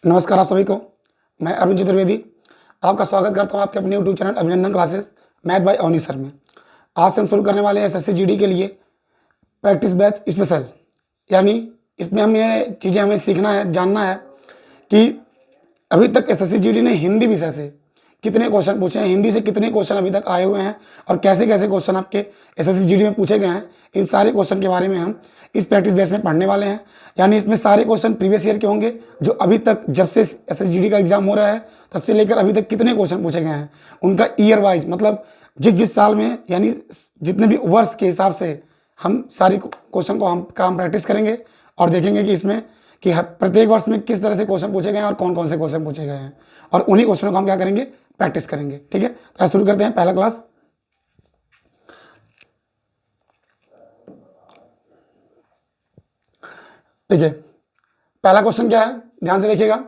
नमस्कार आप सभी को। मैं अरुण चतुर्वेदी आपका स्वागत करता हूं आपके अपने YouTube channel Abhinandan classes math by Avni sir में। आज से हम शुरू करने वाले हैं एसएससी जीडी के लिए प्रैक्टिस बैच स्पेशल। यानी इसमें हमें सीखना है, जानना है कि अभी तक एसएससी जीडी ने हिंदी विषय से कितने क्वेश्चन पूछे हैं, हिंदी से कितने क्वेश्चन अभी तक आए हुए हैं और कैसे कैसे क्वेश्चन आपके एसएससी जीडी में पूछे गए हैं। इन सारे क्वेश्चन के बारे में हम इस प्रैक्टिस बेस में पढ़ने वाले हैं। यानी इसमें सारे क्वेश्चन प्रीवियस ईयर के होंगे, जो अभी तक जब से एसएससी जीडी का एग्जाम हो रहा है तब से लेकर अभी तक कितने क्वेश्चन पूछे गए हैं उनका ईयर वाइज, मतलब जिस साल में, यानी जितने भी वर्ष के हिसाब से हम सारी क्वेश्चन को हम प्रैक्टिस करेंगे और देखेंगे कि इसमें कि प्रत्येक वर्ष में किस तरह से क्वेश्चन पूछे गए हैं और कौन कौन से क्वेश्चन पूछे गए हैं, और उन्हीं क्वेश्चनों को हम क्या करेंगे, प्रैक्टिस करेंगे। ठीक है, तो शुरू करते हैं पहला क्लास। देखिए पहला क्वेश्चन क्या है, ध्यान से देखिएगा।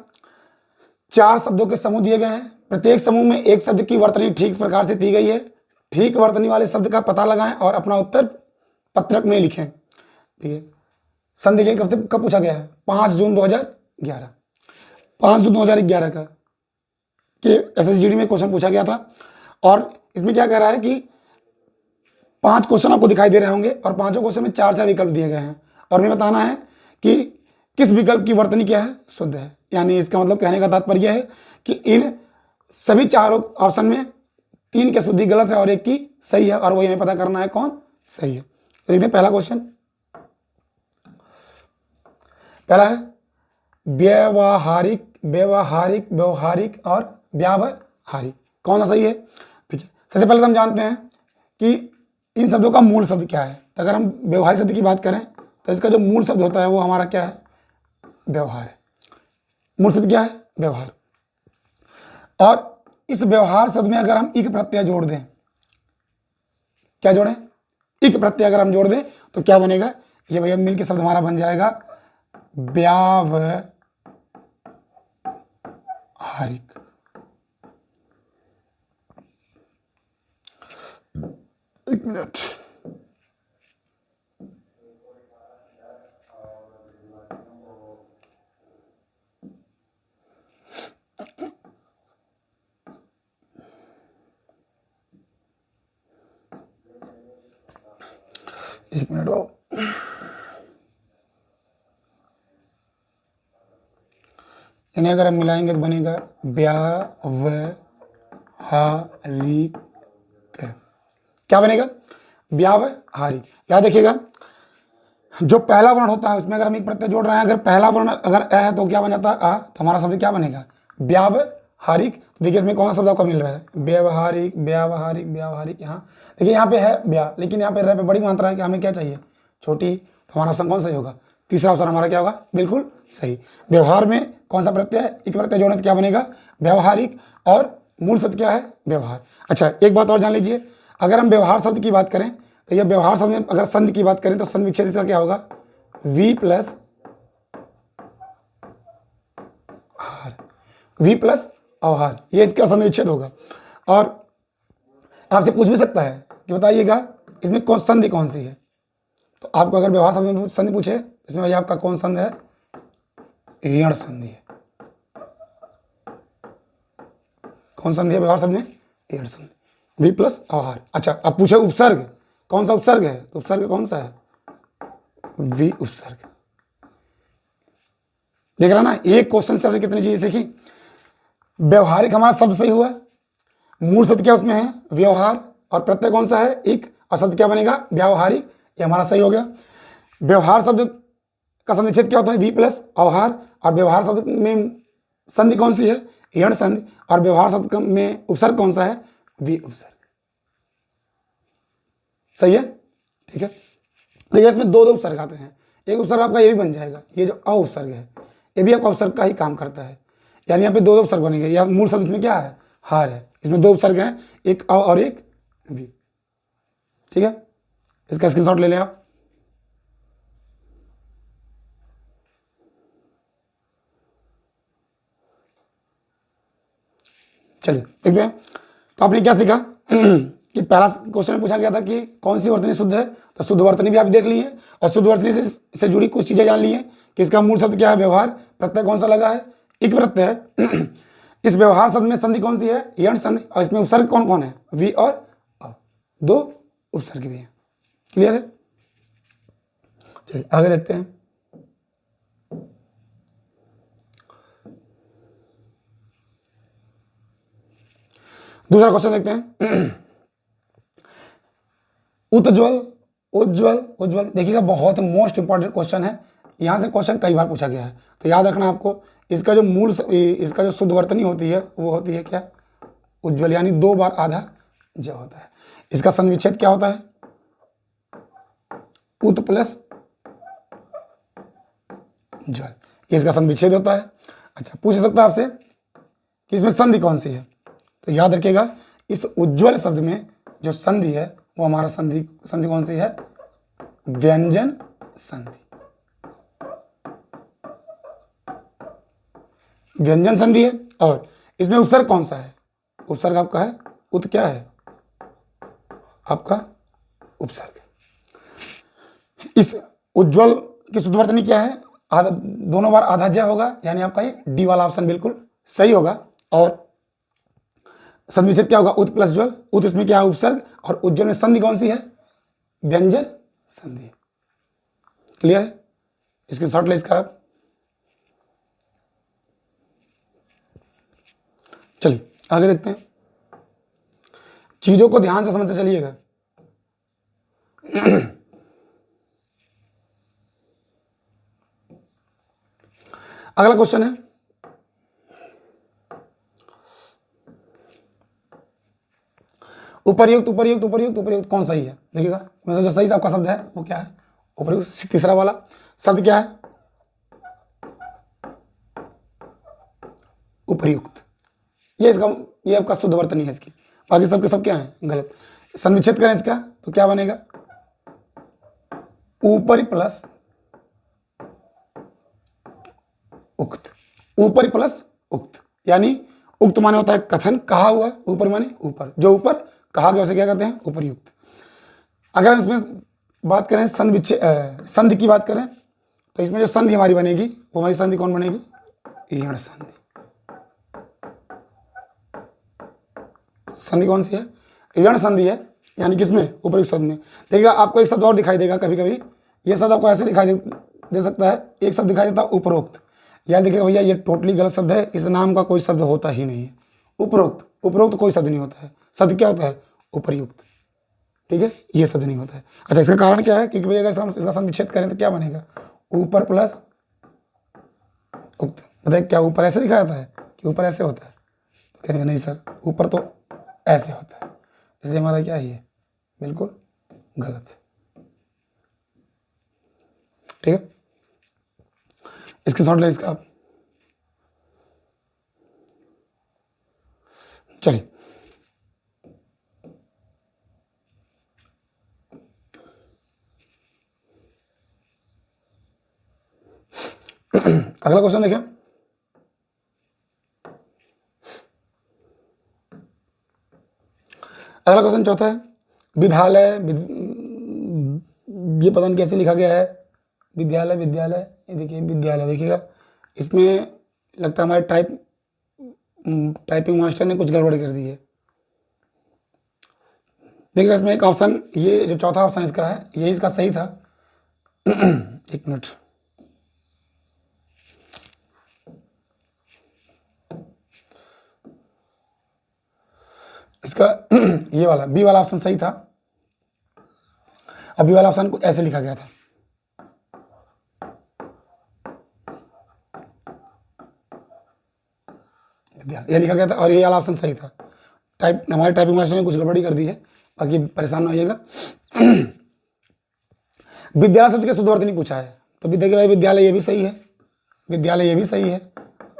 4 शब्दों के समूह दिए गए हैं, प्रत्येक समूह में एक शब्द की वर्तनी ठीक इस प्रकार से दी गई है। ठीक वर्तनी वाले शब्द का पता लगाएं और अपना उत्तर पत्रक में लिखें। ठीक है, सन देखिए कब पूछा गया है, 5 जून 2011। 5 जून 2011 का कि एसएसजीडी में क्वेश्चन पूछा गया था। और इसमें क्या कह रहा है कि 5 क्वेश्चन आपको दिखाई दे रहे होंगे और 5 क्वेश्चन में 4 विकल्प दिए गए हैं और हमें बताना है कि किस विकल्प की वर्तनी क्या है, शुद्ध है। यानी इसका मतलब कहने का तात्पर्य है कि इन सभी 4 ऑप्शन में 3 की शुद्धि गलत है और 1 की सही है, और वही हमें पता करना है कौन सही है। तो देखते हैं पहला क्वेश्चन। पहला है व्यवहारिक, व्यवहारिक, व्यवहारिक और व्यावहारिक, कौन सा सही है। ठीक है, सबसे पहले तो हम जानते हैं कि इन शब्दों का मूल शब्द क्या है। तो अगर हम व्यवहारिक शब्द की बात करें तो इसका जो मूल शब्द होता है वो हमारा क्या है, व्यवहार है। मूल शब्द क्या है, व्यवहार। और इस व्यवहार शब्द में अगर हम इक प्रत्यय जोड़ दें, क्या जोड़ें, इक प्रत्यय अगर हम जोड़ दें तो क्या बनेगा, ये भैया मिल के शब्द हमारा बन जाएगा व्यावहारिक। एक मिनट, एक मिनट बाबू। यानी अगर हम मिलाएंगे तो बनेगा व्यावहारिक। क्या बनेगा, व्यावहारिक। याद देखिएगा, जो पहला वर्ण होता है उसमें अगर हम एक प्रत्यय जोड़ रहे हैं, अगर पहला वर्ण अगर अ है तो क्या बन जाता है आ, तो हमारा शब्द क्या बनेगा, व्यावहारिक। देखिए इसमें कौन सा शब्द आपका मिल रहा है, व्यावहारिक, व्यावहारिक, व्यावहारिक। यहाँ देखिए यहाँ पे है व्या, लेकिन यहाँ पे र पे बड़ी मात्रा है कि हमें क्या चाहिए, छोटी। तो हमारा ऑप्शन कौन सही होगा, तीसरा ऑप्शन हमारा क्या होगा, बिल्कुल सही। व्यवहार में कौन सा प्रत्यय है, एक प्रत्यय जोड़ने तो क्या बनेगा, व्यावहारिक। और मूल शब्द क्या है, व्यवहार। अच्छा एक बात और जान लीजिए, अगर हम व्यवहार शब्द की बात करें तो यह व्यवहार शब्द में अगर संध की बात करें तो संध विच्छेद का क्या होगा, वी प्लस अवहार, ये इसका संध विच्छेद होगा। और आपसे पूछ भी सकता है कि बताइएगा इसमें कौन संधि कौन सी है, तो आपको अगर व्यवहार शब्द में संधि पूछे इसमें भैया आपका कौन संध है, ऋण संधि है। कौन संधि है व्यवहार शब्द में, ऋण संधि, वी प्लस अवहार। अच्छा अब पूछे उपसर्ग, कौन सा उपसर्ग है, तो उपसर्ग कौन सा है, वी उपसर्ग। देख रहा ना, एक क्वेश्चन से कितनी चीजें सीखी। व्यवहारिक हमारा शब्द सही हुआ, मूल शब्द क्या उसमें है, व्यवहार, और प्रत्यय कौन सा है, एक, और शब्द क्या बनेगा, व्यावहारिक। ये हमारा सही हो गया। व्यवहार शब्द का संधिच्छेद क्या होता है, वी प्लस अवहार। और व्यवहार शब्द में संधि कौन सी है, ऋण संधि। और व्यवहार शब्द में उपसर्ग कौन सा है, वी उपसर्ग। सही है, ठीक है। देखिए इसमें 2 उपसर्ग आते हैं, एक उपसर्ग आपका ये भी बन जाएगा, ये जो अ उपसर्ग है ये भी आपका उपसर्ग का ही काम करता है। यानी यहाँ पे 2 उपसर्ग बनेंगे। या मूल शब्द में क्या है, हार है, इसमें 2 उपसर्ग हैं, एक अ और एक वी। ठीक है, इसका स्क्रीनशॉट ले लें आप। चलिए देखते हैं। तो आपने क्या सीखा कि पहला क्वेश्चन में पूछा गया था कि कौन सी वर्तनी शुद्ध है, तो शुद्ध वर्तनी भी आप देख ली है और शुद्ध वर्तनी से जुड़ी कुछ चीजें जान ली है कि इसका मूल शब्द क्या है, व्यवहार, प्रत्यय कौन सा लगा है, एक प्रत्यय है। इस व्यवहार शब्द में संधि कौन सी है? यण संधि। और इसमें उपसर्ग कौन कौन है? वी और अ, दो उपसर्ग भी है। क्लियर है? चलिए आगे देखते हैं। दूसरा क्वेश्चन देखते हैं। उज्ज्वल उज्ज्वल उज्ज्वल, देखिएगा बहुत मोस्ट इंपॉर्टेंट क्वेश्चन है। यहां से क्वेश्चन कई बार पूछा गया है, तो याद रखना आपको। इसका जो इसका जो शुद्ध वर्तनी होती है वो होती है क्या? उज्ज्वल, यानी 2 बार आधा ज होता है। इसका संविच्छेद क्या होता है? उत प्लस ज्वल, ये इसका संविच्छेद होता है। अच्छा, पूछ सकता है आपसे कि इसमें संधि कौन सी है, तो याद रखिएगा इस उज्ज्वल शब्द में जो संधि है वो हमारा संधि कौन सी है? व्यंजन संधि। व्यंजन संधि है। और इसमें उपसर्ग कौन सा है? उपसर्ग आपका है उत, क्या है आपका? उपसर्ग। इस उज्ज्वल की शुद्ध वर्तनी क्या है? आधा, दोनों बार आधा ज होगा, यानी आपका ये डी वाला ऑप्शन बिल्कुल सही होगा। और संविच्छेद क्या होगा? उत प्लस ज्वल। उत इसमें क्या है? उपसर्ग। और उज्ज्वल में संधि कौन सी है? व्यंजन संधि। क्लियर है? इसके शॉर्ट ले इसका आप। चलिए आगे देखते हैं। चीजों को ध्यान से समझते चलिएगा। अगला क्वेश्चन है, उपर्युक्त उपर्युक्त उपर्युक्त उपर्युक्त कौन सही है? देखिएगा में से जो सही आपका शब्द है वो क्या है? उपर्युक्त। तीसरा वाला शब्द क्या है? उपर्युक्त। ये आपका शुद्ध वर्तनी है इसकी। बाकी सबके सब क्या है? गलत। संविच्छेद करें इसका तो क्या बनेगा? ऊपरी प्लस उक्त। ऊपरी प्लस उक्त, यानी उक्त माने होता है कथन, कहा हुआ। ऊपर माने ऊपर, जो ऊपर कहा गया उसे क्या कहते हैं? उपर्युक्त। अगर हम इसमें बात करें संधि की बात करें, तो इसमें जो संधि हमारी बनेगी वो हमारी संधि कौन बनेगी? यण संधि। संधि कौन सी है? यण संधि है, यानी किसमें? उपर्युक्त शब्द में। देखिएगा आपको एक शब्द और दिखाई देगा कभी कभी। ये शब्द आपको ऐसे दिखाई दे सकता है। एक शब्द दिखाई देता है उपरोक्त। याद देखिएगा भैया ये टोटली गलत शब्द है। इस नाम का कोई शब्द होता ही नहीं है। उपरोक्त, उपरोक्त कोई शब्द नहीं होता है। शब्द क्या होता है? उपर्युक्त। ठीक है, ये शब्द नहीं होता है। अच्छा, इसका कारण क्या है? क्योंकि भैया अगर इसका संविच्छेद करें तो क्या बनेगा? ऊपर प्लस उक्त। बताइए क्या ऊपर ऐसे लिखा जाता है कि ऊपर ऐसे होता है? तो कहेंगे नहीं सर, ऊपर तो ऐसे होता है। इसलिए हमारा क्या है? ये बिल्कुल गलत है। ठीक है, इसके शॉर्ट ले इसका आप। चलिए अगला क्वेश्चन देखें। अगला क्वेश्चन चौथा है, विद्यालय। ये पता नहीं कैसे लिखा गया है, विद्यालय विद्यालय। ये देखिए विद्यालय, देखिएगा इसमें लगता है हमारे टाइपिंग मास्टर ने कुछ गड़बड़ कर दी है। देखिएगा इसमें एक ऑप्शन, ये जो चौथा ऑप्शन इसका है, ये इसका सही था। एक मिनट, इसका ये वाला बी वाला ऑप्शन सही था। अब बी वाला ऑप्शन को ऐसे लिखा गया था। ये लिखा गया था और ये वाला ऑप्शन सही था। हमारे टाइपिंग मास्टर ने कुछ गड़बड़ी कर दी है, बाकी परेशान ना होइएगा। विद्यालय शब्द के शुद्ध अर्थ नहीं पूछा है, तो भी देखिए भाई विद्यालय ये भी सही है, विद्यालय ये भी सही है,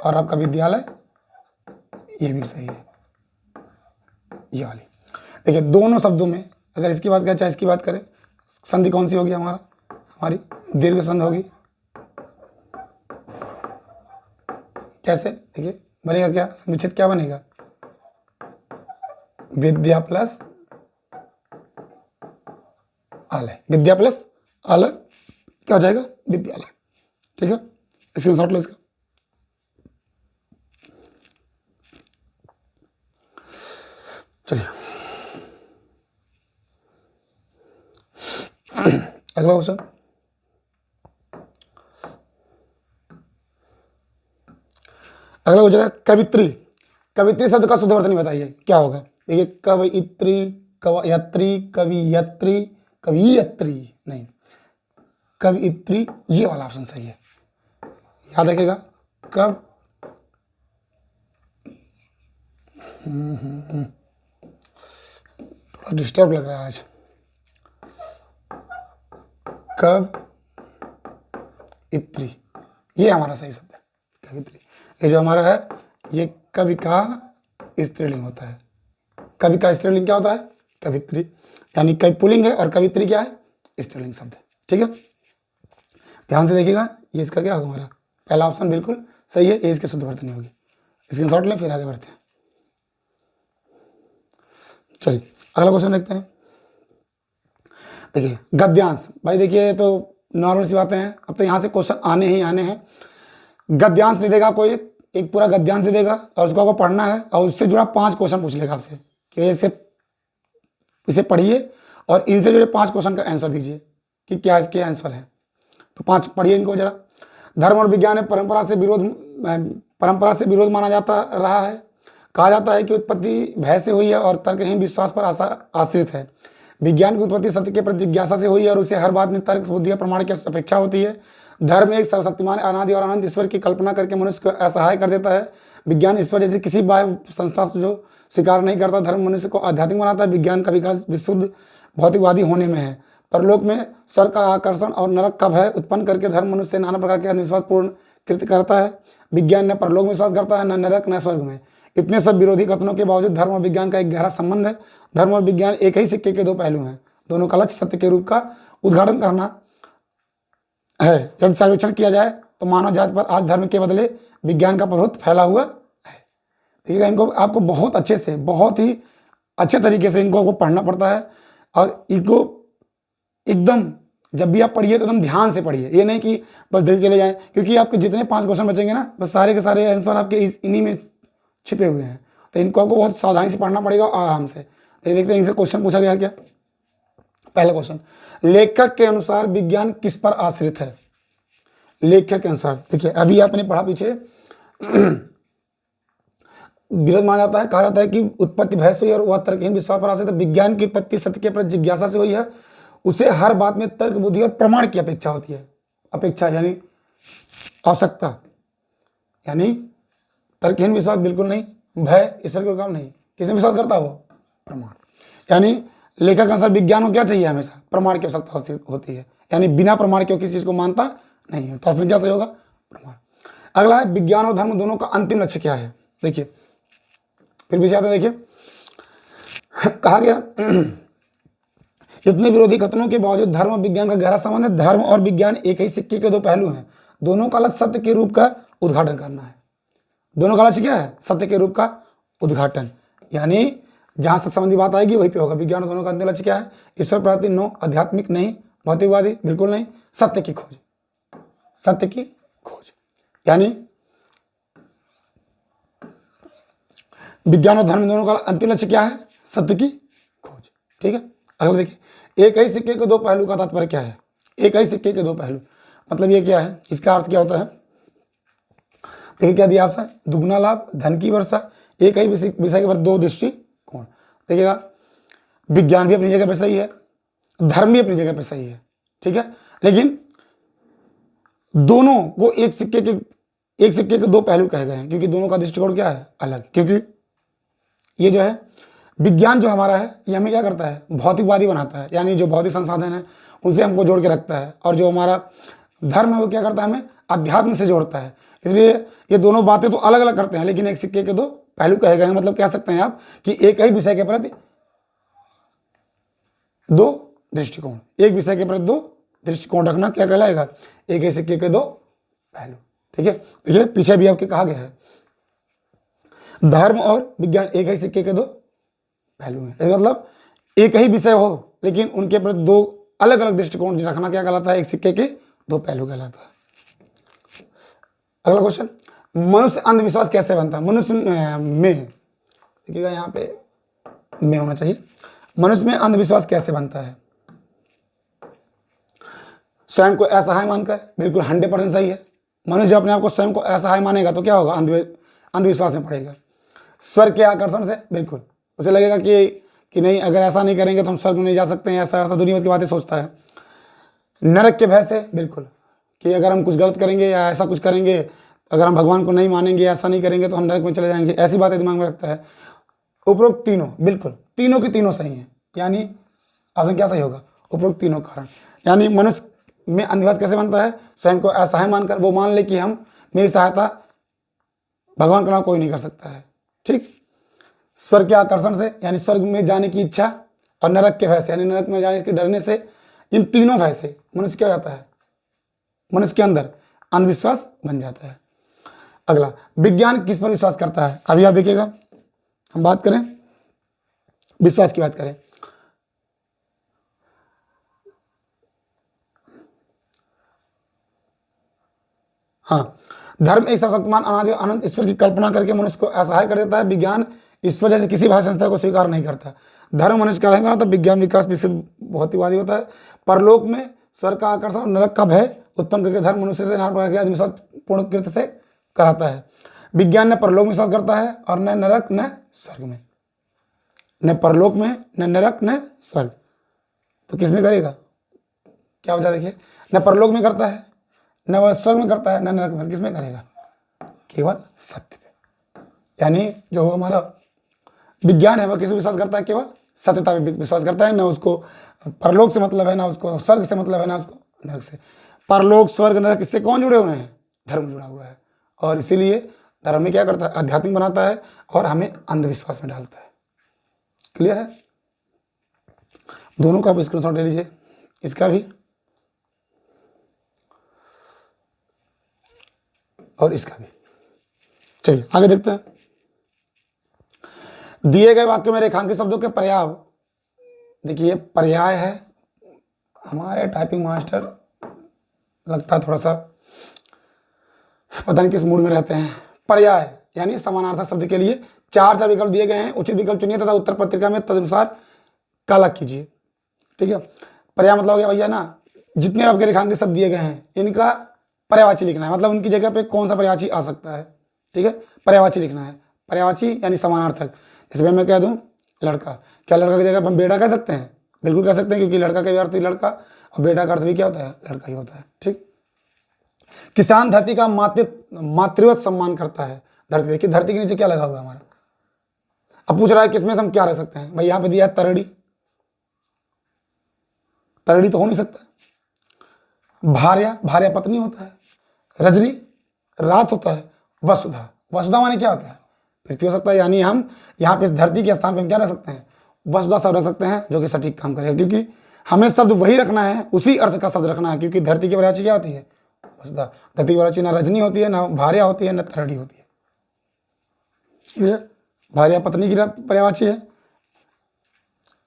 और आपका विद्यालय ये भी सही है। ये वाली देखिए दोनों शब्दों में अगर इसकी बात करें चाहे इसकी बात करें, संधि कौन सी होगी? हमारी दीर्घ संधि होगी। कैसे? देखिए बनेगा क्या? संविच्छेद क्या बनेगा? विद्या प्लस आलय। विद्या प्लस आलय क्या हो जाएगा? विद्यालय। ठीक है, स्क्रीनशॉट लो इसका। चलिए अगला क्वेश्चन। अगला क्वेश्चन है कवित्री। कवित्री शब्द का शुद्ध अर्थ नहीं बताइए क्या होगा। देखिए कवयित्री, कवयत्री, कवियत्री, कवियत्री नहीं, कवियत्री, ये वाला ऑप्शन सही है। याद रखिएगा कब थोड़ा डिस्टर्ब लग रहा है आज। कवियत्री ये हमारा सही शब्द है कवित्री। ये जो हमारा है ये कवि का स्त्रीलिंग होता है। कवि का स्त्रीलिंग क्या होता है? कवित्री, यानी कवि पुल्लिंग है और कवित्री क्या है? स्त्रीलिंग शब्द है। ठीक है, ध्यान से देखिएगा। ये इसका क्या होगा? हमारा पहला ऑप्शन बिल्कुल सही है, ये इसकी शुद्ध वर्तनी होगी। स्क्रीनशॉट लें फिर आगे बढ़ते हैं। चलिए अगला क्वेश्चन देखते हैं। देखिए गद्यांश, भाई देखिए तो नॉर्मल सी बातें हैं, अब तो यहाँ से क्वेश्चन आने ही आने हैं। गद्यांश दे देगा कोई, एक पूरा गद्यांश दे देगा और उसको आपको पढ़ना है और उससे जुड़ा 5 क्वेश्चन पूछ लेगा आपसे कि इसे पढ़िए और इनसे जुड़े 5 क्वेश्चन का आंसर दीजिए कि क्या इसके आंसर है। तो 5 पढ़िए इनको जरा। धर्म और विज्ञान में परंपरा से विरोध माना जाता रहा है। कहा जाता है कि उत्पत्ति भय से हुई है और तर्कहीन विश्वास पर आश्रित है। विज्ञान की उत्पत्ति सत्य के प्रति जिज्ञासा से हुई है और उसे हर बात में तर्क, बुद्धि और प्रमाण की अपेक्षा होती है। धर्म एक सर्वशक्तिमान, अनादि और अनंत ईश्वर की कल्पना करके मनुष्य को असहाय कर देता है। विज्ञान ईश्वर जैसी किसी बाह्य संस्था जो स्वीकार नहीं करता। धर्म मनुष्य को आध्यात्मिक बनाता है। विज्ञान का विकास विशुद्ध भौतिकवादी होने में है। परलोक में स्वर्ग का आकर्षण और नरक का भय उत्पन्न करके धर्म मनुष्य से नाना प्रकार के अंधविश्वास पूर्ण कृत्य करता है। विज्ञान न परलोक में विश्वास करता है, न नरक न स्वर्ग में। इतने सब विरोधी कथनों के बावजूद धर्म और विज्ञान का एक गहरा संबंध है। धर्म और विज्ञान एक ही सिक्के के 2 पहलू हैं। दोनों का लक्ष्य सत्य के रूप का उद्घाटन करना है। जब सर्वेक्षण किया जाए तो मानव जाति पर आज धर्म के बदले विज्ञान का प्रभुत्व फैला हुआ है। देखिएगा, इनको आपको बहुत अच्छे से, बहुत ही अच्छे तरीके से इनको आपको पढ़ना पड़ता है और इनको एकदम जब भी आप पढ़िए तो एकदम ध्यान से पढ़िए। ये नहीं कि बस देखते चले जाएं, क्योंकि आपके जितने 5 क्वेश्चन बचेंगे ना, बस सारे के सारे आंसर आपके इन्हीं में छिपे हुए हैं। तो इनको आपको बहुत सावधानी से पढ़ना पड़ेगा और आराम से। तो देखते हैं इनसे क्वेश्चन पूछा गया क्या। पहला क्वेश्चन, लेखक के अनुसार विज्ञान किस पर आश्रित है? लेखक के अनुसार देखिए, अभी आपने पढ़ा पीछे विरोध माना जाता है। कहा जाता है कि उत्पत्ति भय से हुई और वह तर्कहीन विश्वास पर आश्रित है। विज्ञान की उत्पत्ति सत्य के प्रति जिज्ञासा से हुई है। उसे हर बात में तर्क, बुद्धि और प्रमाण की अपेक्षा होती है। अपेक्षा यानी आवश्यकता, यानी तर्कहीन विश्वास बिल्कुल नहीं, भय ईश्वर के काम नहीं। किसने विश्वास करता है? वो प्रमाण। यानी लेखक अनुसार विज्ञान को क्या चाहिए? हमेशा प्रमाण की आवश्यकता होती है, यानी बिना प्रमाण के किसी चीज को मानता नहीं है। तो ऑप्शन क्या सही होगा? प्रमाण। अगला है, विज्ञान और धर्म दोनों का अंतिम लक्ष्य क्या है? देखिए फिर भी आते, देखिए कहा गया इतने विरोधी कथनों के बावजूद धर्म और विज्ञान का गहरा संबंध है। धर्म और विज्ञान एक ही सिक्के के 2 पहलू हैं। दोनों का लक्ष्य सत्य के रूप का उद्घाटन करना है। दोनों का लक्ष्य क्या है? सत्य के रूप का उद्घाटन, यानी जहां सत्य संबंधी बात आएगी वहीं पे होगा। विज्ञान और दोनों का अंतिम लक्ष्य क्या है? ईश्वर प्राप्ति, नो। आध्यात्मिक नहीं, भौतिकवादी बिल्कुल नहीं, सत्य की खोज। सत्य की खोज, यानी विज्ञान और धर्म दोनों का अंतिम लक्ष्य क्या है? सत्य की खोज। ठीक है, अगला देखिए, एक ही सिक्के के 2 पहलू का तात्पर्य क्या है? एक ही सिक्के के 2 पहलू मतलब ये क्या है? इसका अर्थ क्या होता है? देखिए क्या दिया ऑप्शन, दुगना लाभ, धन की वर्षा, एक ही विषय के पर 2 दृष्टिकोण। देखिएगा, विज्ञान भी अपनी जगह पे सही है, धर्म भी अपनी जगह पे सही है। ठीक है, लेकिन दोनों को एक सिक्के के 2 पहलू कहे गए हैं, क्योंकि दोनों का दृष्टिकोण क्या है? अलग। क्योंकि ये जो है विज्ञान जो हमारा है, ये हमें क्या करता है? भौतिकवादी बनाता है, यानी जो भौतिक संसाधन है उनसे हमको जोड़ के रखता है। और जो हमारा धर्म है वो क्या करता है? हमें अध्यात्म से जोड़ता है। इसलिए ये दोनों बातें तो अलग अलग करते हैं, लेकिन एक सिक्के के 2 पहलू कहे गए हैं। मतलब कह सकते हैं आप कि एक ही विषय के प्रति 2 दृष्टिकोण, एक विषय के प्रति 2 दृष्टिकोण रखना क्या कहलाएगा? एक ही सिक्के के 2 पहलू। ठीक है, देखिए पीछे भी आपके कहा गया है, धर्म और विज्ञान एक ही सिक्के के 2 पहलू हैं। इसका मतलब एक ही विषय हो लेकिन उनके प्रति 2 अलग अलग दृष्टिकोण रखना क्या कहलाता है? एक सिक्के के 2 पहलू कहलाता है। अगला क्वेश्चन, मनुष्य अंधविश्वास कैसे बनता है? मनुष्य में देखिएगा यहाँ पे में होना चाहिए। मनुष्य में अंधविश्वास कैसे बनता है? स्वयं को असहाय मानकर, बिल्कुल 100% सही है। मनुष्य जब अपने आप को स्वयं को असहाय मानेगा तो क्या होगा? अंधविश्वास में पड़ेगा। स्वर्ग के आकर्षण से, बिल्कुल उसे लगेगा कि नहीं, अगर ऐसा नहीं करेंगे तो हम स्वर्ग में नहीं जा सकते हैं, ऐसा ऐसा दुनिया भर की बातें सोचता है। नरक के भय से, बिल्कुल कि अगर हम कुछ गलत करेंगे या ऐसा कुछ करेंगे, अगर हम भगवान को नहीं मानेंगे, ऐसा नहीं करेंगे तो हम नरक में चले जाएंगे, ऐसी बातें दिमाग में रखता है। उपरोक्त तीनों, बिल्कुल तीनों की तीनों सही हैं। यानी ऑप्शन क्या सही होगा? उपरोक्त तीनों कारण। यानी मनुष्य में अंधविश्वास कैसे बनता है? स्वयं को असहाय मानकर, वो मान ले कि मेरी सहायता भगवान के अलावा कोई नहीं कर सकता है। ठीक। स्वर्ग के आकर्षण से, यानी स्वर्ग में जाने की इच्छा, और नरक के भय से, यानी नरक में जाने के डरने से। इन तीनों भय से मनुष्य क्या जाता है? मनुष्य के अंदर अंधविश्वास बन जाता है। अगला, विज्ञान किस पर विश्वास करता है? अभी आप देखिएगा, हम बात करें विश्वास की बात करें। हाँ, धर्म एक सर्वशक्तिमान अनादि अनंत ईश्वर की कल्पना करके मनुष्य को असहाय कर देता है। विज्ञान ईश्वर जैसे किसी भाषा संस्था को स्वीकार नहीं करता। धर्म मनुष्य का रहेगा तो विज्ञान विकास विशुद्ध भौतिकवादी होता है। परलोक में स्वर्ग का आकर्षण और नरक का भय उत्पन्न करके धर्म मनुष्य से आत्मविश्वास पूर्ण कृत से कराता है। विज्ञान न परलोक में विश्वास करता है और न नरक न स्वर्ग में, न परलोक में न नरक न स्वर्ग। तो किस में करेगा? क्या वजह देखिए, न परलोक में करता है, न वह स्वर्ग में करता है, न नरक में। किस में करेगा? केवल सत्य पे। यानी जो हमारा विज्ञान है वह किस में विश्वास करता है? केवल सत्यता पे विश्वास करता है। न उसको परलोक से मतलब है, ना उसको स्वर्ग से मतलब है, ना उसको नरक से। परलोक, स्वर्ग, नरक, इससे कौन जुड़े हुए हैं? धर्म जुड़ा हुआ है। और इसीलिए धर्म में क्या करता है? आध्यात्मिक बनाता है और हमें अंधविश्वास में डालता है। क्लियर है? दोनों का आप स्क्रीनशॉट ले लीजिए, इसका भी और इसका भी। चलिए आगे देखते हैं। दिए गए वाक्य में रेखांकित शब्दों के पर्याय, देखिए पर्याय है। हमारे टाइपिंग मास्टर लगता है थोड़ा सा पता नहीं किस मूड में रहते हैं। पर्याय यानी समानार्थक शब्द के लिए 4 विकल्प दिए गए हैं। उचित विकल्प चुनिए तथा उत्तर पत्रिका में तदनुसार काला कीजिए। ठीक है। पर्याय मतलब हो गया भैया ना, जितने आपके रेखांकित शब्द दिए गए हैं इनका पर्यायवाची लिखना है, मतलब उनकी जगह पे कौन सा पर्यायवाची आ सकता है। ठीक है, पर्यायवाची लिखना है। पर्यायवाची यानी समानार्थक। इसमें मैं कह दूं लड़का, क्या लड़का की जगह पर हम बेटा कह सकते हैं? बिल्कुल कह सकते हैं, क्योंकि लड़का का अर्थ ही लड़का और बेटा का अर्थ भी क्या होता है? लड़का ही होता है। ठीक। किसान धरती का मातृवत सम्मान करता है। धरती, देखिए धरती के नीचे क्या लगा हुआ है हमारा। अब पूछ रहा है किसमें से हम क्या रख सकते हैं? भाई यहाँ पे दिया है तरड़ी, तरड़ी तो हो नहीं सकता। भार्या, भार्या पत्नी होता है। रजनी रात होता है। वसुधा, वसुधा माने क्या होता है? पृथ्वी हो सकता है। यानी हम यहाँ पे इस धरती के स्थान पे हम क्या रख सकते हैं? वसुधा शब्द रख सकते हैं, जो कि सटीक काम करेगा, क्योंकि हमें शब्द वही रखना है, उसी अर्थ का शब्द रखना है। क्योंकि धरती की पर्यायवाची क्या होती है? वसुधा। धरती की पर्यायवाची ना रजनी होती है, ना भार्या होती है, ना तरड़ी होती है। भार्या पत्नी की पर्यायवाची है।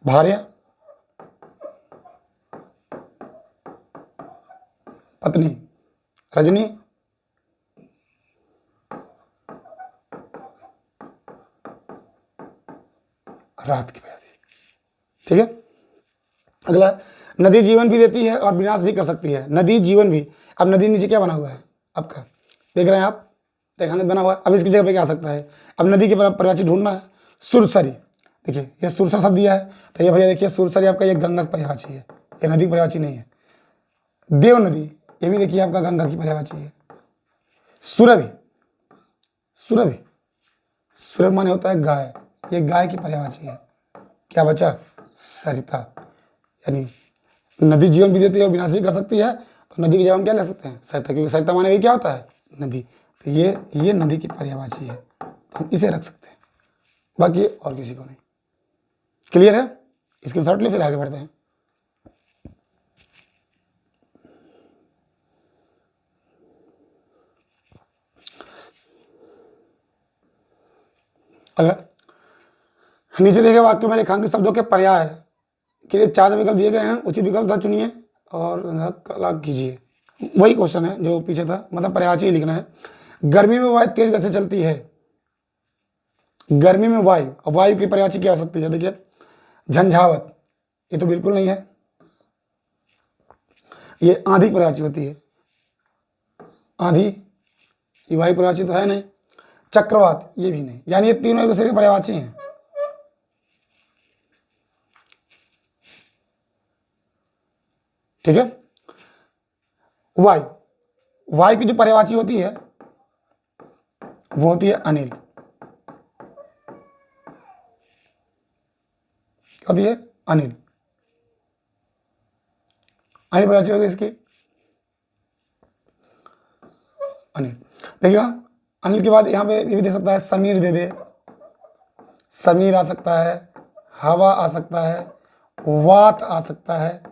भार्या पत्नी, रजनी रात की पर्यायवाची। ठीक है। अगला, नदी जीवन भी देती है और विनाश भी कर सकती है। नदी जीवन भी। अब नदी नीचे क्या बना हुआ है आपका? देख रहे हैं आप, रेखांकित बना हुआ है। अब इसकी जगह पे क्या आ सकता है? अब नदी के पर्यायवाची ढूंढना है। सुरसरी, देखिए ये सुरसर शब्द दिया है, तो ये भैया देखिए सुरसरी आपका ये गंगा की पर्यायवाची है, ये नदी की पर्यायवाची नहीं है। देव नदी, ये भी देखिए आपका गंगा की पर्यायवाची है। सुरभि, सुरभि, सुरभि माने होता है गाय, ये गाय की पर्यायवाची है। क्या बचा? सरिता। यानी नदी जीवन भी देती है और विनाश भी कर सकती है, तो नदी की जगह हम क्या ले सकते हैं? सरिता, क्योंकि सरिता माने भी क्या होता है? नदी। तो ये नदी की पर्यायवाची है, तो हम इसे रख सकते हैं, बाकी और किसी को नहीं। क्लियर है? स्क्रीनशॉट ले, फिर आगे बढ़ते हैं। अगला, नीचे देखे वाक्य में रेखांकित शब्दों के पर्याय के लिए 4 विकल्प दिए गए हैं। उचित विकल्प चुनिए और कला कीजिए। वही क्वेश्चन है जो पीछे था, मतलब पर्यायवाची लिखना है। गर्मी में वायु तेज गति से चलती है। गर्मी में वायु, अब वायु की पर्यायवाची क्या हो सकती है? देखिए झंझावत, ये तो बिल्कुल नहीं है, ये आंधी की पर्यायवाची होती है, आंधी, ये वायु पर्यायवाची तो है नहीं। चक्रवात, ये भी नहीं, यानी ये तीनों एक दूसरे के पर्यायवाची हैं। ठीक है। वायु, वायु की जो पर्यायवाची होती है वो होती है अनिल, क्या होती है? अनिल, अनिल पर्यायवाची होगी इसकी अनिल। देखिएगा अनिल के बाद यहाँ पे ये भी दे सकता है, समीर दे दे, समीर आ सकता है, हवा आ सकता है, वात आ सकता है,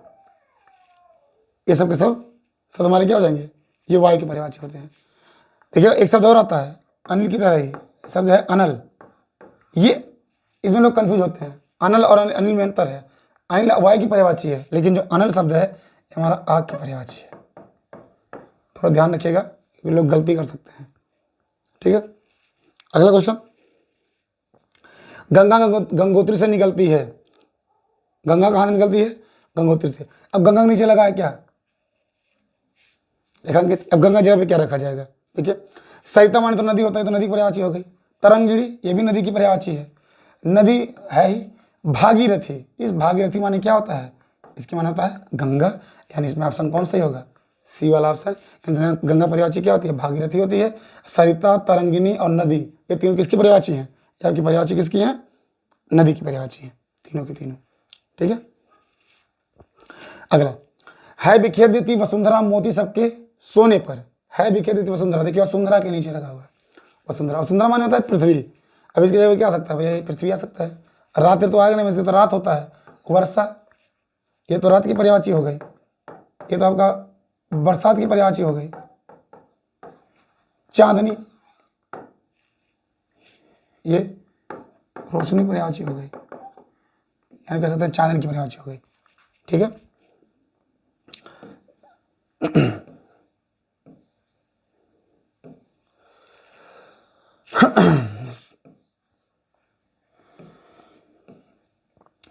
ये सब के सब हमारे क्या हो जाएंगे? ये वायु के पर्यायवाची होते हैं। देखिए एक शब्द और आता है अनिल की तरह ही, शब्द है अनल। ये इसमें लोग कंफ्यूज होते हैं, अनल और अनिल में अंतर है। अनिल वायु की पर्यायवाची है, लेकिन जो अनल शब्द है ये हमारा आग की पर्यायवाची है। थोड़ा ध्यान रखिएगा, ये लोग गलती कर सकते हैं। ठीक है। अगला क्वेश्चन, गंगा गंगोत्री से निकलती है। गंगा कहाँ से निकलती है? गंगोत्री से। अब गंगा के नीचे लगा है क्या? रेखांकित। अब गंगा जगह पे क्या रखा जाएगा? देखिए सरिता माने तो नदी होता है, तो नदी की पर्यायवाची हो गई। तरंगिणी, ये भी नदी की पर्यायवाची है। नदी है ही भागीरथी, इस भागीरथी माने क्या होता है? इसके माने होता है गंगा, यानी इसमें ऑप्शन कौन सही होगा? सी वाला ऑप्शन। गंगा पर्यायवाची क्या होती है? भागीरथी होती है। सरिता, तरंगिणी और नदी, ये तीनों किसकी पर्यायवाची हैं? आपकी पर्यायवाची किसकी है? नदी की पर्यायवाची है, तीनों की तीनों। ठीक है। अगला, है बिखेर देती वसुंधरा मोती सबके सोने पर। है बिखेर देती वसुंधरा, देखिए वसुंधरा के नीचे लगा हुआ है वसुंधरा। वसुंधरा माने होता है पृथ्वी। अब इसकी जगह क्या आ सकता है भैया? पृथ्वी आ सकता है। रात्रि तो आएगा नहीं, तो रात होता है। वर्षा, ये तो रात की पर्यायवाची हो गई। ये तो आपका बरसात की पर्यायवाची हो गई। चांदनी, ये रोशनी पर्यायवाची हो गई, यानी कह सकते हैं चांदनी की पर्यायवाची हो गई। ठीक है।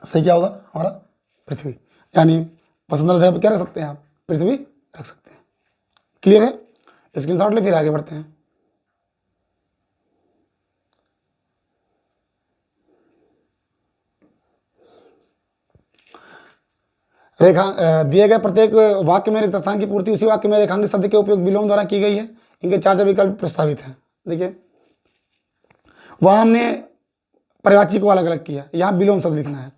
सही क्या होगा हमारा? पृथ्वी, यानी वसुंधरा जगह पर क्या रख सकते हैं आप? पृथ्वी रख सकते हैं। क्लियर है? स्क्रीनशॉट ले, फिर आगे बढ़ते हैं। रेखा दिए गए प्रत्येक वाक्य में रिक्त स्थान की पूर्ति उसी वाक्य में रेखांकित शब्द के उपयोग विलोम द्वारा की गई है। इनके चार चार विकल्प प्रस्तावित हैं। देखिए वहां हमने पर्यायवाची को अलग अलग किया, यहाँ विलोम शब्द लिखना है।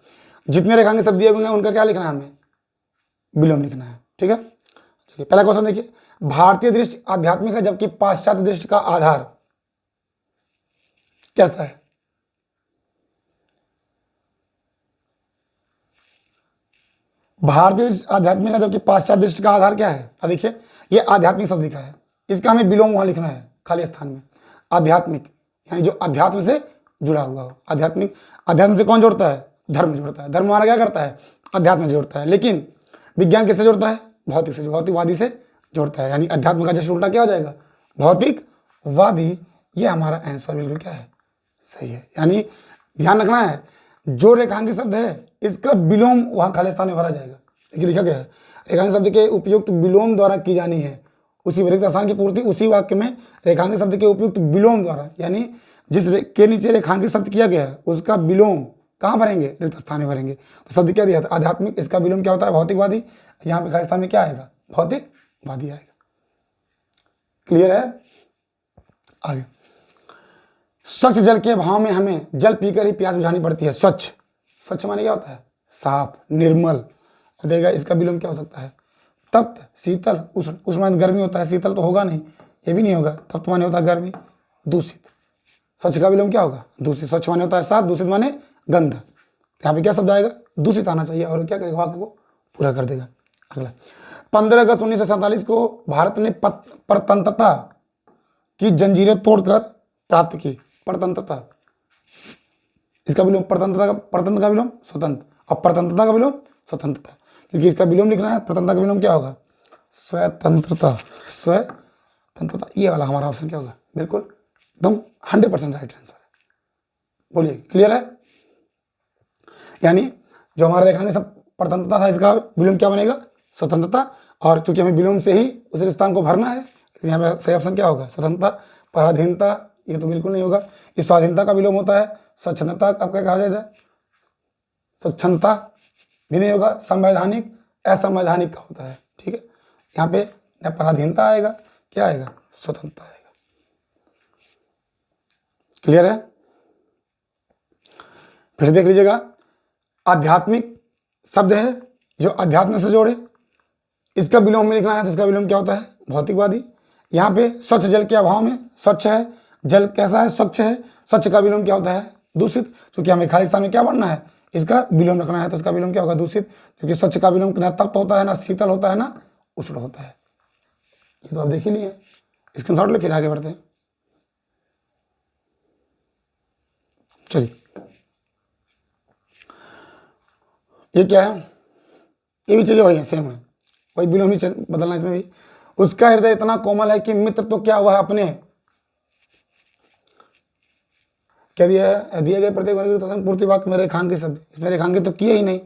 जितने रेखांकित शब्द दिए होंगे उनका क्या लिखना है? हमें विलोम लिखना है। ठीक है। चलिए पहला क्वेश्चन देखिए, भारतीय दृष्टि आध्यात्मिक है जबकि पाश्चात्य दृष्टि का आधार कैसा है? भारतीय आध्यात्मिक है जबकि पाश्चात्य दृष्टि का आधार क्या है? देखिए ये आध्यात्मिक शब्द लिखा है, इसका हमें विलोम वहां लिखना है खाली स्थान में। आध्यात्मिक यानी जो अध्यात्म से जुड़ा हुआ हो। आध्यात्मिक, अध्यात्म से कौन जोड़ता है? धर्म जोड़ता है। धर्म हमारा क्या करता है? अध्यात्म से जोड़ता है। लेकिन विज्ञान किससे जोड़ता है? भौतिक से, भौतिकवादी से जोड़ता है। यानी अध्यात्म का जैसे उल्टा क्या हो जाएगा? भौतिकवादी। ये हमारा आंसर बिल्कुल क्या है? सही है। यानी ध्यान रखना है, जो रेखांकित शब्द है इसका विलोम वहां खाली स्थान में भरा जाएगा। देखिए लिखा गया है, रेखांकित शब्द के उपयुक्त विलोम द्वारा की जानी है उसी रिक्त स्थान की पूर्ति उसी वाक्य में रेखांकित शब्द के उपयुक्त विलोम द्वारा, यानी जिस के नीचे रेखांकित शब्द किया गया है उसका विलोम कहाँ भरेंगे? रिक्त स्थान में भरेंगे। तो शब्द क्या दिया था? आध्यात्मिक, इसका विलोम क्या होता है? भौतिकवादी। यहाँ पे खाली स्थान में क्या आएगा? भौतिकवादी आएगा। क्लियर है? आगे, स्वच्छ जल के अभाव में हमें जल पीकर ही प्यास बुझानी पड़ती है। स्वच्छ, स्वच्छ माने क्या होता है? साफ, निर्मल। देगा इसका विलोम क्या हो सकता है? तप्त, शीतल, उष्ण। उष्ण माने गर्मी होता है, शीतल तो होगा नहीं, ये भी नहीं होगा। तप्त माने होता है गर्मी। दूषित, स्वच्छ का विलोम क्या होगा? दूषित। स्वच्छ माने होता है साफ, दूषित माने गंध। यहाँ पे क्या शब्द आएगा? दूषित आना चाहिए, और क्या करेगा? वाक्य को पूरा कर देगा। अगला, 15 अगस्त 1947 को भारत ने परतंत्रता की जंजीरें तोड़कर प्राप्त की। परतंत्रता, इसका विलोम परतंत्र का विलोम स्वतंत्र, और परतंत्रता का विलोम स्वतंत्रता। क्योंकि इसका विलोम लिखना है, परतंत्रता का विलोम क्या होगा? स्वतंत्रता। स्वतंत्रता, ये वाला हमारा ऑप्शन क्या होगा? बिल्कुल एकदम 100% राइट आंसर है। बोलिए, क्लियर है? यानी जो हमारा रेखांक सब परतंत्रता था, इसका विलोम क्या बनेगा? स्वतंत्रता। और चूंकि हमें विलोम से ही उस स्थान को भरना है, यहाँ पे सही ऑप्शन क्या होगा? स्वतंत्रता। पराधीनता ये तो बिल्कुल नहीं होगा। इस स्वाधीनता का विलोम होता है स्वच्छंदता, अब क्या कहा जाता है? स्वच्छंदता भी नहीं होगा। संवैधानिक, असंवैधानिक का होता है। ठीक है, यहाँ पे न पराधीनता आएगा, क्या आएगा? स्वतंत्रता आएगा। क्लियर है? फिर देख लीजिएगा, आध्यात्मिक शब्द है जो अध्यात्म से जोड़े, इसका विलोम में लिखना है तो इसका विलोम क्या होता है? भौतिकवादी। यहाँ पे स्वच्छ जल के अभाव में, स्वच्छ है जल, कैसा है? स्वच्छ है। स्वच्छ का विलोम क्या होता है? दूषित। क्योंकि हमें खाली स्थान में क्या बनना है? इसका विलोम रखना है, तो इसका विलोम क्या होगा? दूषित। क्योंकि स्वच्छ का विलोम ना तप्त होता है, ना शीतल होता है, ना उष्ण होता है। ये तो आप देख ही लिए, स्क्रीनशॉट ले, फिर आगे बढ़ते हैं। चलिए, ये क्या है? ये भी चीजें वही है, सेम है, वही विलोम ही बदलना इसमें भी। उसका हृदय इतना कोमल है कि मित्र तो क्या हुआ अपने, क्या दिया है? दिए गए प्रत्येक वर्ग की पूर्ति वाक्य में रेखांकित शब्द, इसमें रेखांकित तो किए ही नहीं।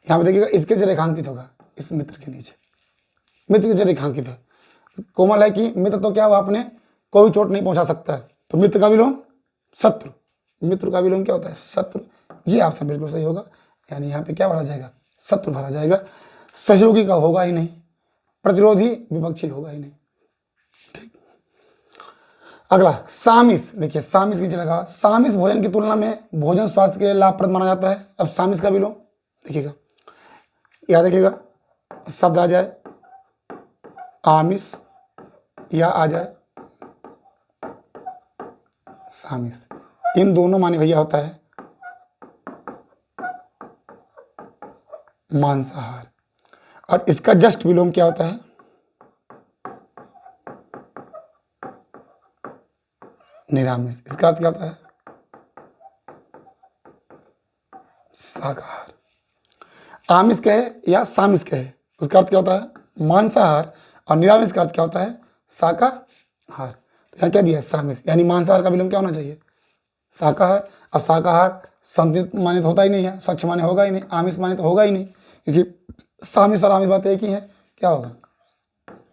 यहाँ पे देखिएगा, इसके जो रेखांकित होगा इस मित्र के नीचे, मित्र के जो रेखांकित है, कोमल है कि मित्र तो क्या हुआ अपने, कोई चोट नहीं पहुंचा सकता है, तो मित्र का विलोम शत्रु। मित्र का विलोम क्या होता है? शत्रु। ये आपसे बिल्कुल सही होगा। यानी यहाँ पे क्या भरा जाएगा? शत्रु भरा जाएगा। सहयोगी का होगा ही नहीं, प्रतिरोधी विपक्षी होगा ही नहीं। ठीक, अगला सामिस। देखिए, सामिस नीचे लगा, सामिस भोजन की तुलना में भोजन स्वास्थ्य के लिए लाभप्रद माना जाता है। अब सामिस का विलोम देखिएगा, याद देखिएगा, शब्द आ जाए आमिष या आ जाए सामिस, इन दोनों माने भैया होता है मांसाहार। और इसका जस्ट विलोम क्या होता है? निरामिष। इसका अर्थ क्या होता है? शाकाहार। आमिष कहे या सामिष कहे, उसका अर्थ क्या होता है? मांसाहार। और निरामिष का अर्थ क्या होता है? शाकाहार। तो यहाँ क्या दिया है? सामिष। यानी मांसाहार का विलोम क्या होना चाहिए? शाकाहार। अब शाकाहार संतुलित माने तो होता ही नहीं है, स्वच्छ माने होगा ही नहीं, आमिष माने तो होगा ही नहीं, क्योंकि सामिष और आमिष बात एक ही है। क्या होगा?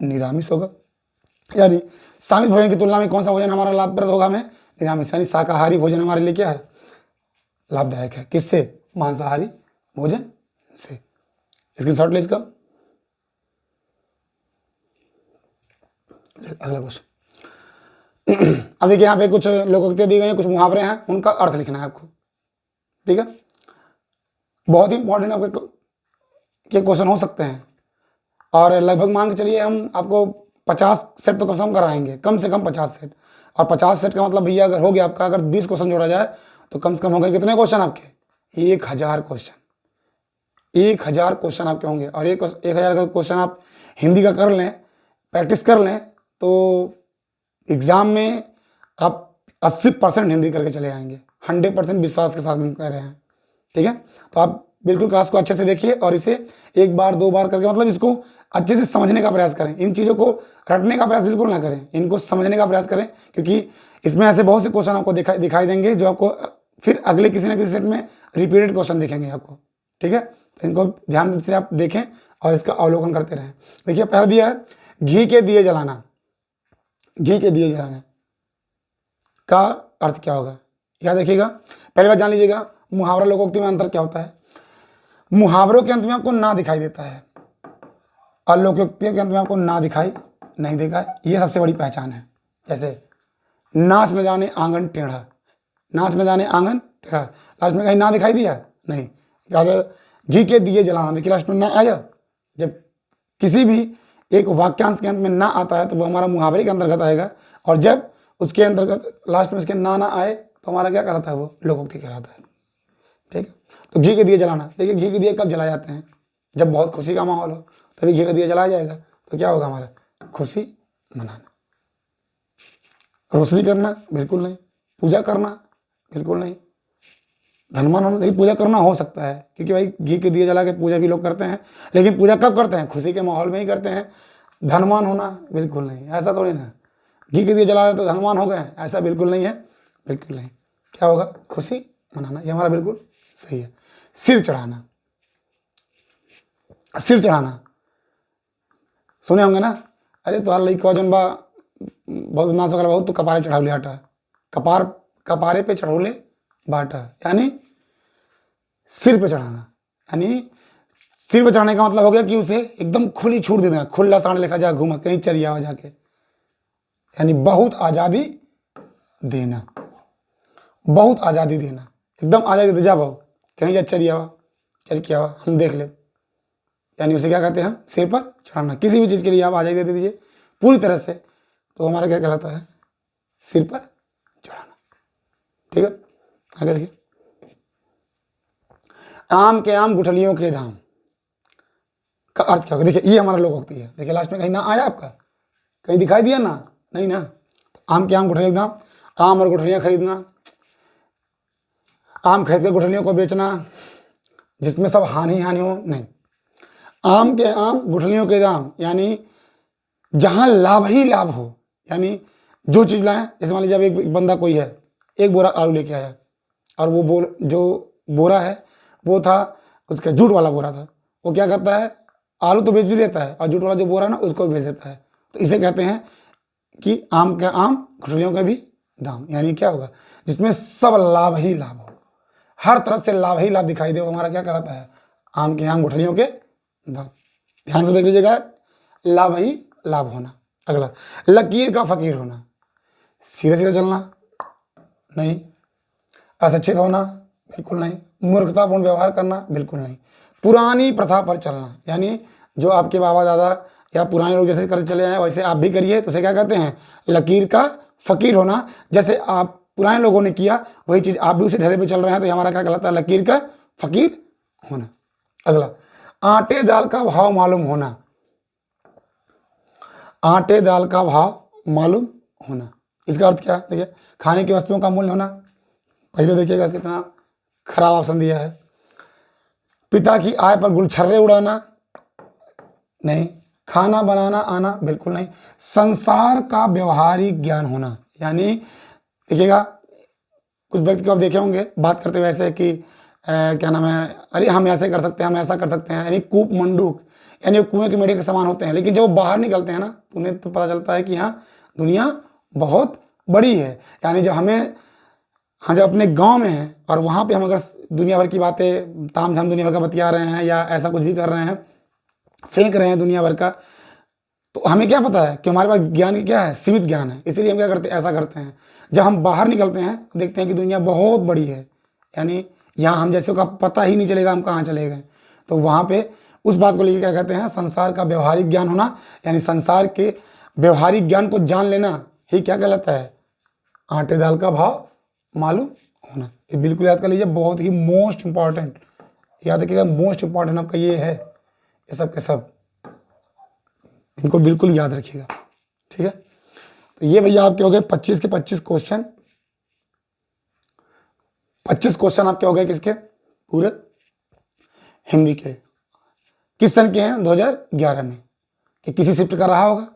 निरामिष होगा। यानी सामिष भोजन की तुलना में कौन सा भोजन हमारा लाभप्रद होगा? हमें निरामिष। यानी शाकाहारी भोजन हमारे लिए क्या है? लाभदायक है। किससे? मांसाहारी भोजन से। इसकी शॉर्ट ले इसका। अगला क्वेश्चन। अब देखिए, यहाँ पे कुछ लोकोक्तियां दी गई हैं, कुछ मुहावरे हैं, उनका अर्थ लिखना है आपको। ठीक है, बहुत ही इंपॉर्टेंट आपके के क्वेश्चन हो सकते हैं। और लगभग मान के चलिए हम आपको 50 सेट तो कम से कम कराएंगे, कम से कम 50 सेट। और 50 सेट का मतलब भैया अगर हो गया आपका, अगर 20 क्वेश्चन जोड़ा जाए तो कम से कम हो गए कितने क्वेश्चन आपके? 1000 क्वेश्चन। 1000 क्वेश्चन आपके होंगे। और 1000 का क्वेश्चन आप हिंदी का कर लें, प्रैक्टिस कर लें, तो एग्जाम में आप 80% हिंदी करके चले आएंगे। 100% विश्वास के साथ हम कह रहे हैं। ठीक है, तो आप बिल्कुल क्लास को अच्छे से देखिए और इसे एक बार दो बार करके, मतलब इसको अच्छे से समझने का प्रयास करें। इन चीज़ों को रटने का प्रयास बिल्कुल ना करें, इनको समझने का प्रयास करें, क्योंकि इसमें ऐसे बहुत से क्वेश्चन आपको दिखाई देंगे जो आपको फिर अगले किसी न किसी सेट में रिपीटेड क्वेश्चन दिखेंगे आपको। ठीक है, तो इनको ध्यान से आप देखें और इसका अवलोकन करते रहें। देखिए, पहला दिया है घी के दिए जलाना। घी के दिए जलाना का अर्थ क्या होगा? याद देखिएगा, पहली बात जान लीजिएगा, मुहावरा लोकोक्ति में अंतर क्या होता है। मुहावरों के अंत में आपको ना दिखाई देता है और लोकोक्तियों के अंत में आपको ना दिखाई नहीं देगा। ये सबसे बड़ी पहचान है। जैसे नाच न जाने आंगन टेढ़ा, नाच न जाने आंगन टेढ़ा, लास्ट में कहीं ना दिखाई दिया? नहीं। क्या घी के दिए जलाना, देखिए लास्ट में ना आया। जब किसी भी एक वाक्यांश के अंत में ना आता है तो वो हमारा मुहावरे के अंतर्गत आएगा, और जब उसके अंतर्गत लास्ट में उसके ना आए तो हमारा क्या कहलाता है? वो लोकोक्ति कहलाता है। ठीक है, तो घी के दिए जलाना, देखिए घी के दिए कब जलाए जाते हैं? जब बहुत खुशी का माहौल हो तभी घी का दिया जलाया जाएगा। तो क्या होगा हमारा? खुशी मनाना। रोशनी करना बिल्कुल नहीं, पूजा करना बिल्कुल नहीं, धनवान होना, देखिए पूजा करना हो सकता है क्योंकि भाई घी के दिए जला के पूजा भी लोग करते हैं, लेकिन पूजा कब करते हैं? खुशी के माहौल में ही करते हैं। धनवान होना बिल्कुल नहीं, ऐसा थोड़ी ना। घी के दिए जला रहे तो धनवान हो गए, ऐसा बिल्कुल नहीं है, बिल्कुल नहीं। क्या होगा? खुशी मनाना, ये हमारा बिल्कुल सही है। सिर चढ़ाना, सिर चढ़ाना सुने होंगे ना, अरे तो लइकवा जौन बा बहुत बदमाश हो बहुत, तो कपारे चढ़ावले हटा, कपारे पे चढ़ौले बाटा, यानी सिर पे चढ़ाना। यानी सिर पे चढ़ाने का मतलब हो गया कि उसे एकदम खुली छूट दे देना, खुला सांड लेखा जा घूमा, कहीं चली आवा जाके, यानी बहुत आज़ादी देना, बहुत आज़ादी देना, एकदम आज़ादी दे, जा भाव कहीं जा, चली आवा, चल के आवा, हम देख ले, यानी उसे क्या कहते हैं? सिर पर चढ़ाना। किसी भी चीज़ के लिए आप आज़ादी दे दीजिए पूरी तरह से, तो हमारा क्या कहलाता है? सिर पर चढ़ाना। ठीक है, आगे देखिए। आम के आम गुठलियों के धाम का अर्थ क्या होगा? देखिए ये हमारा लोकोक्ति है। देखिए लास्ट में कहीं ना आया आपका, कहीं दिखाई दिया ना? नहीं ना। आम के आम गुठलियों के धाम, आम और गुठलियाँ खरीदना, आम खरीद कर गुठलियों को बेचना, जिसमें सब हानि हानि हो, नहीं। आम के आम गुठलियों के दाम, यानी जहाँ लाभ ही लाभ हो, यानी जो चीज़ लाएं, जैसे मान लीजिए अब एक बंदा कोई है, एक बोरा आलू लेके आया, और वो जो बोरा है वो था उसका जूट वाला बोरा था, वो क्या करता है? आलू तो बेच भी देता है, और जूट वाला जो बोरा है ना उसको भी बेच देता है। तो इसे कहते हैं कि आम के आम गुठलियों के भी दाम, यानी क्या होगा? जिसमें सब लाभ ही लाभ हो, हर तरफ से लाभ ही लाभ दिखाई दे, वो हमारा क्या कहलाता है? आम के आम गुठलियों के दाम। ध्यान से देख लीजिएगा, लाभ ही लाभ होना। अगला, लकीर का फकीर होना, सीधे सीधे चलना नहीं, अशिक्षित होना बिल्कुल नहीं, मूर्खतापूर्ण व्यवहार करना बिल्कुल नहीं, पुरानी प्रथा पर चलना, यानी जो आपके बाबा दादा या पुराने लोग जैसे करते चले आए वैसे आप भी करिए, तो उसे क्या कहते हैं? लकीर का फकीर होना। जैसे आप पुराने लोगों ने किया वही चीज़ आप भी उसी ढेरे पे चल रहे हैं, तो ये हमारा क्या कहलाता है? लकीर का फकीर होना। अगला, आटे दाल का भाव मालूम होना, आटे दाल का भाव मालूम होना, इसका अर्थ क्या है? देखिए, खाने की वस्तुओं का मूल्य होना। पहले देखिएगा कितना खराब ऑप्शन दिया है। पिता की आय पर गुलछर्रे उड़ाना नहीं, खाना बनाना आना बिल्कुल नहीं, संसार का व्यवहारिक ज्ञान होना, यानी देखिएगा कुछ व्यक्ति को आप देखे होंगे बात करते हुए ऐसे कि क्या नाम है, अरे हम ऐसे कर सकते हैं, हम ऐसा कर सकते हैं, यानी कूप मंडूक, यानी वो कुएं के मेढ़े के समान होते हैं, लेकिन जब वो बाहर निकलते हैं ना तो उन्हें तो पता चलता है कि हाँ दुनिया बहुत बड़ी है। यानी जब हम जब अपने गांव में हैं और वहाँ पे हम अगर दुनिया भर की बातें ताम झाम दुनिया भर का बतिया रहे हैं या ऐसा कुछ भी कर रहे हैं, फेंक रहे हैं दुनिया भर का, तो हमें क्या पता है कि हमारे पास ज्ञान क्या है? सीमित ज्ञान है। इसीलिए हम क्या करते हैं? ऐसा करते हैं। जब हम बाहर निकलते हैं तो देखते हैं कि दुनिया बहुत बड़ी है, यानी यहाँ हम जैसे का पता ही नहीं चलेगा हम कहाँ चले गए। तो वहाँ पे उस बात को लेकर क्या कहते हैं? संसार का व्यवहारिक ज्ञान होना, यानी संसार के व्यवहारिक ज्ञान को जान लेना ही क्या कहलाता है? आटे दाल का भाव मालूम होना। ये बिल्कुल याद कर लीजिए, बहुत ही मोस्ट इंपॉर्टेंट, याद रखिएगा, मोस्ट इंपॉर्टेंट आपका ये है, ये सब के सब इनको बिल्कुल याद रखिएगा। ठीक है, तो ये भैया आपके हो गए 25 के 25 क्वेश्चन। 25 क्वेश्चन आपके हो गए किसके? पूरे हिंदी के। किस सन के हैं? 2011 में। कि किसी शिफ्ट का रहा होगा,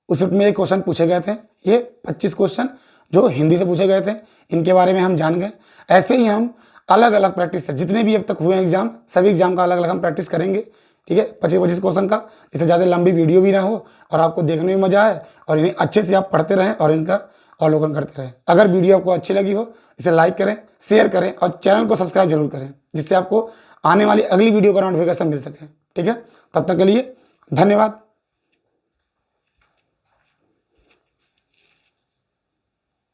उस शिफ्ट में ये क्वेश्चन पूछे गए थे। ये 25 क्वेश्चन जो हिंदी से पूछे गए थे, इनके बारे में हम जान गए। ऐसे ही हम अलग अलग प्रैक्टिस से जितने भी अब तक हुए एग्जाम, सभी एग्जाम का अलग अलग हम प्रैक्टिस करेंगे। ठीक है, 25-25 क्वेश्चन का, जिससे ज़्यादा लंबी वीडियो भी ना हो और आपको देखने में मजा आए और इन्हें अच्छे से आप पढ़ते रहें और इनका अवलोकन करते रहें। अगर वीडियो आपको अच्छी लगी हो इसे लाइक करें, शेयर करें और चैनल को सब्सक्राइब जरूर करें, जिससे आपको आने वाली अगली वीडियो का नोटिफिकेशन मिल सके। ठीक है, तब तक के लिए धन्यवाद।